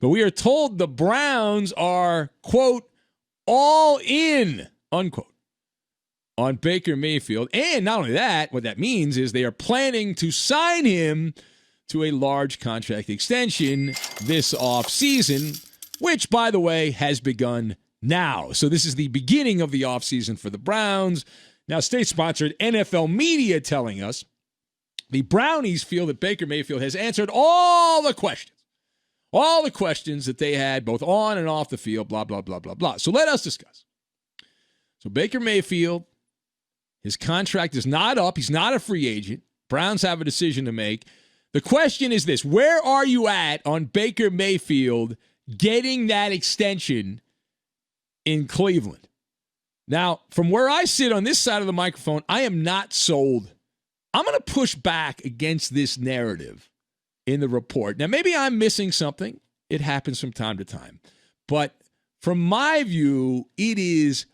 But we are told the Browns are, quote, all in, unquote, on Baker Mayfield. And not only that, what that means is they are planning to sign him to a large contract extension this offseason, which, by the way, has begun now. So this is the beginning of the offseason for the Browns. Now, state-sponsored NFL media telling us the Brownies feel that Baker Mayfield has answered all the questions that they had both on and off the field, blah, blah, blah, blah, blah. So let us discuss. So Baker Mayfield, his contract is not up. He's not a free agent. Browns have a decision to make. The question is this: where are you at on Baker Mayfield getting that extension in Cleveland? Now, from where I sit on this side of the microphone, I am not sold. I'm going to push back against this narrative in the report. Now, maybe I'm missing something. It happens from time to time. But from my view, it is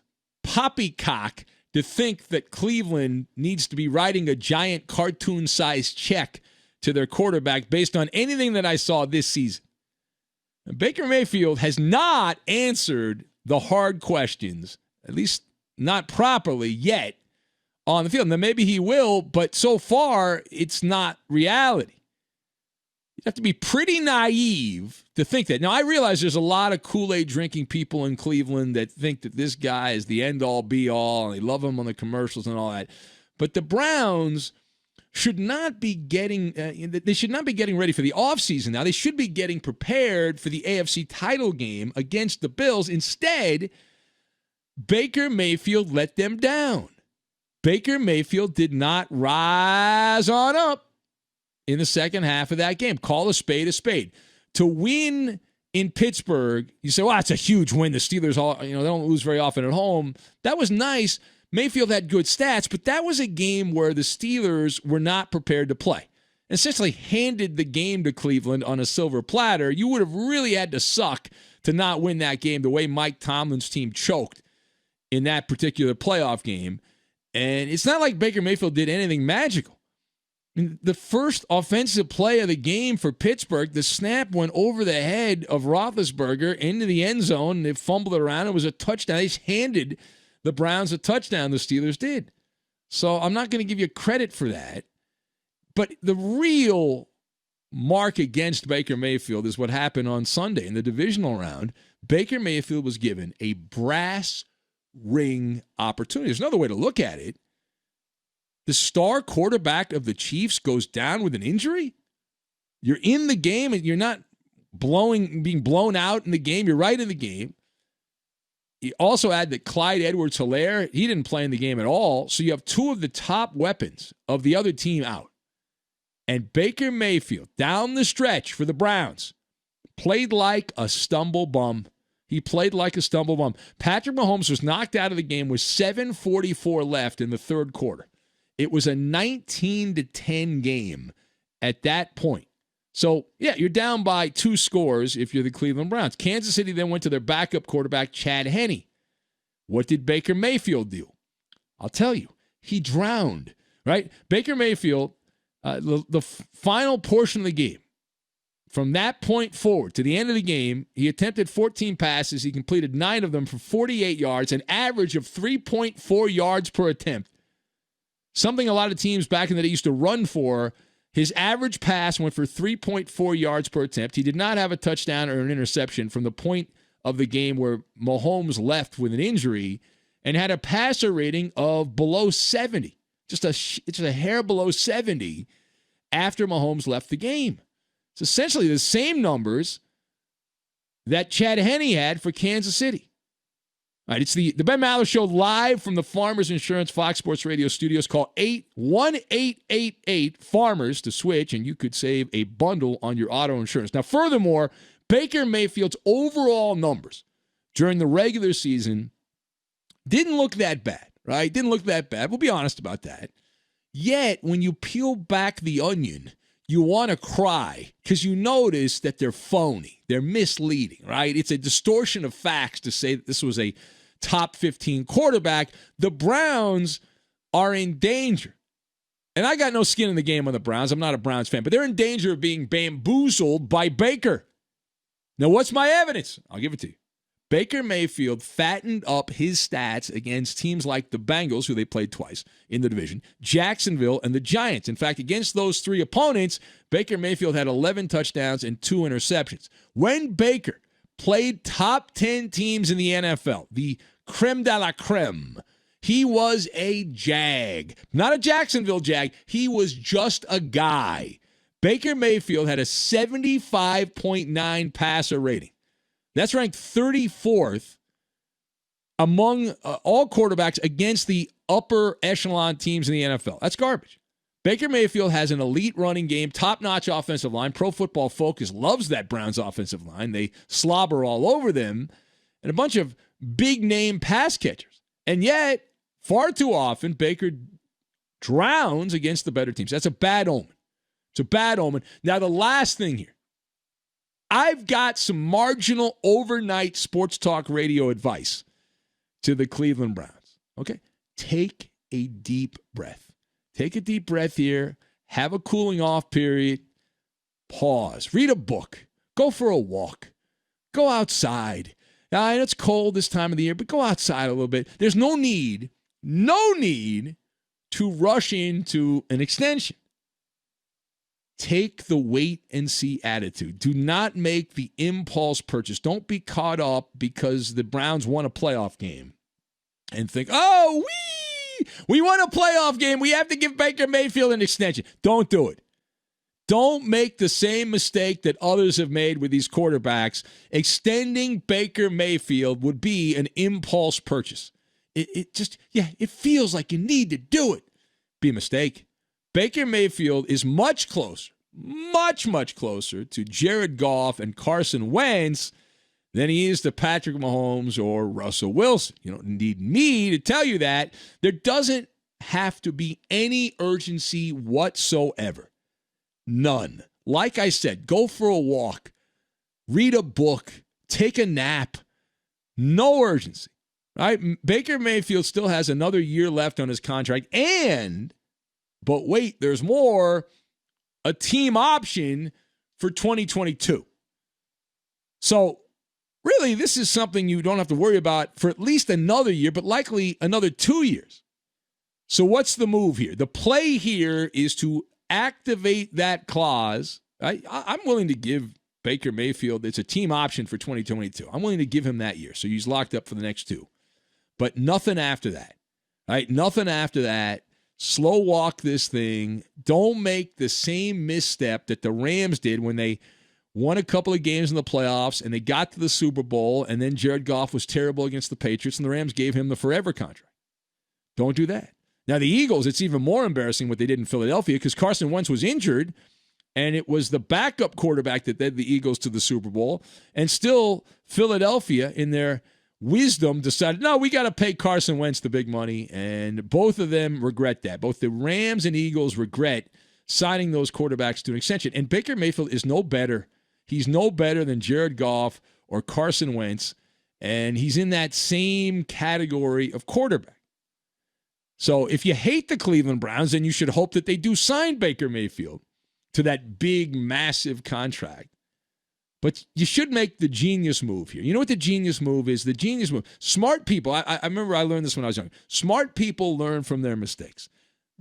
poppycock to think that Cleveland needs to be writing a giant cartoon-sized check to their quarterback based on anything that I saw this season. And Baker Mayfield has not answered the hard questions, at least not properly yet, on the field. Now, maybe he will, but so far, it's not reality. You have to be pretty naive to think that. Now, I realize there's a lot of Kool-Aid drinking people in Cleveland that think that this guy is the end-all, be-all, and they love him on the commercials and all that. But the Browns should not be getting they should not be getting ready for the offseason now. They should be getting prepared for the AFC title game against the Bills. Instead, Baker Mayfield let them down. Baker Mayfield did not rise on up in the second half of that game. Call a spade a spade. To win in Pittsburgh, you say, well, it's a huge win. The Steelers, they don't lose very often at home. That was nice. Mayfield had good stats, but that was a game where the Steelers were not prepared to play. Essentially handed the game to Cleveland on a silver platter. You would have really had to suck to not win that game the way Mike Tomlin's team choked in that particular playoff game. And it's not like Baker Mayfield did anything magical. I mean, the first offensive play of the game for Pittsburgh, the snap went over the head of Roethlisberger into the end zone, and they fumbled it around. It was a touchdown. They just handed the Browns a touchdown, the Steelers did. So I'm not going to give you credit for that. But the real mark against Baker Mayfield is what happened on Sunday in the divisional round. Baker Mayfield was given a brass ring opportunity. There's another way to look at it. The star quarterback of the Chiefs goes down with an injury. You're in the game and you're not being blown out in the game. You're right in the game. You also add that Clyde Edwards-Helaire, he didn't play in the game at all. So you have two of the top weapons of the other team out. And Baker Mayfield, down the stretch for the Browns, played like a stumble bum. He played like a stumble bum. Patrick Mahomes was knocked out of the game with 7:44 left in the third quarter. It was a 19-10 game at that point. So, yeah, you're down by 2 scores if you're the Cleveland Browns. Kansas City then went to their backup quarterback, Chad Henne. What did Baker Mayfield do? I'll tell you. He drowned, right? Baker Mayfield, the final portion of the game, from that point forward to the end of the game, he attempted 14 passes. He completed 9 of them for 48 yards, an average of 3.4 yards per attempt. Something a lot of teams back in the day used to run for. His average pass went for 3.4 yards per attempt. He did not have a touchdown or an interception from the point of the game where Mahomes left with an injury, and had a passer rating of below 70. It's a hair below 70 after Mahomes left the game. It's essentially the same numbers that Chad Henne had for Kansas City. All right, it's the Ben Maller Show live from the Farmers Insurance Fox Sports Radio studios. Call 81888-FARMERS to switch, and you could save a bundle on your auto insurance. Now, furthermore, Baker Mayfield's overall numbers during the regular season didn't look that bad, right? Didn't look that bad. We'll be honest about that. Yet, when you peel back the onion, you want to cry because you notice that they're phony. They're misleading, right? It's a distortion of facts to say that this was a top 15 quarterback. The Browns are in danger. And I got no skin in the game on the Browns. I'm not a Browns fan, but they're in danger of being bamboozled by Baker. Now, what's my evidence? I'll give it to you. Baker Mayfield fattened up his stats against teams like the Bengals, who they played twice in the division, Jacksonville, and the Giants. In fact, against those three opponents, Baker Mayfield had 11 touchdowns and 2 interceptions. When Baker played top 10 teams in the NFL, the creme de la creme, he was a Jag. Not a Jacksonville Jag. He was just a guy. Baker Mayfield had a 75.9 passer rating. That's ranked 34th among all quarterbacks against the upper echelon teams in the NFL. That's garbage. Baker Mayfield has an elite running game, top-notch offensive line. Pro Football Focus loves that Browns offensive line. They slobber all over them. And a bunch of big-name pass catchers. And yet, far too often, Baker drowns against the better teams. That's a bad omen. It's a bad omen. Now, the last thing here. I've got some marginal overnight sports talk radio advice to the Cleveland Browns. Okay? Take a deep breath. Take a deep breath here. Have a cooling off period. Pause. Read a book. Go for a walk. Go outside. Now, I know it's cold this time of the year, but go outside a little bit. There's no need to rush into an extension. Take the wait and see attitude. Do not make the impulse purchase. Don't be caught up because the Browns won a playoff game and think, oh, we won a playoff game. We have to give Baker Mayfield an extension. Don't do it. Don't make the same mistake that others have made with these quarterbacks. Extending Baker Mayfield would be an impulse purchase. It feels like you need to do it. Be a mistake. Baker Mayfield is much closer to Jared Goff and Carson Wentz than he is to Patrick Mahomes or Russell Wilson. You don't need me to tell you that. There doesn't have to be any urgency whatsoever. None. Like I said, go for a walk, read a book, take a nap. No urgency. Right? Baker Mayfield still has another year left on his contract, but wait, there's more, a team option for 2022. So really, this is something you don't have to worry about for at least another year, but likely another 2 years. So what's the move here? The play here is to activate that clause. I'm willing to give Baker Mayfield, it's a team option for 2022. I'm willing to give him that year, so he's locked up for the next 2. But nothing after that. Right? Nothing after that. Slow walk this thing. Don't make the same misstep that the Rams did when they won a couple of games in the playoffs and they got to the Super Bowl, and then Jared Goff was terrible against the Patriots and the Rams gave him the forever contract. Don't do that. Now, the Eagles, it's even more embarrassing what they did in Philadelphia because Carson Wentz was injured, and it was the backup quarterback that led the Eagles to the Super Bowl, and still Philadelphia, in their wisdom, decided, no, we got to pay Carson Wentz the big money, and both of them regret that. Both the Rams and Eagles regret signing those quarterbacks to an extension, and Baker Mayfield is no better. He's no better than Jared Goff or Carson Wentz, and he's in that same category of quarterback. So if you hate the Cleveland Browns, then you should hope that they do sign Baker Mayfield to that big, massive contract. But you should make the genius move here. You know what the genius move is? The genius move. Smart people, I remember I learned this when I was young. Smart people learn from their mistakes.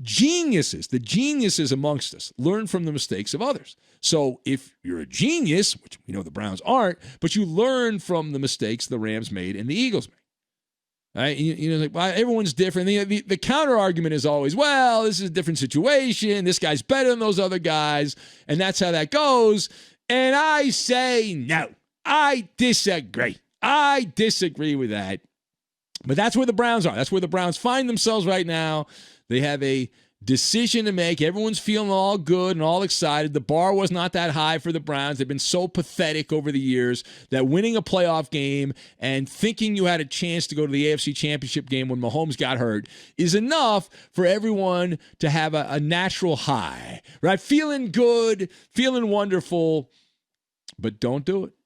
Geniuses, the geniuses amongst us, learn from the mistakes of others. So if you're a genius, which we know the Browns aren't, but you learn from the mistakes the Rams made and the Eagles made. Right? Like, well, everyone's different. The counter argument is always, well, this is a different situation. This guy's better than those other guys, and that's how that goes. And I say no. I disagree. I disagree with that. But that's where the Browns are. That's where the Browns find themselves right now. They have a decision to make. Everyone's feeling all good and all excited. The bar was not that high for the Browns. They've been so pathetic over the years that winning a playoff game and thinking you had a chance to go to the AFC Championship game when Mahomes got hurt is enough for everyone to have a natural high, right? Feeling good, feeling wonderful, but don't do it.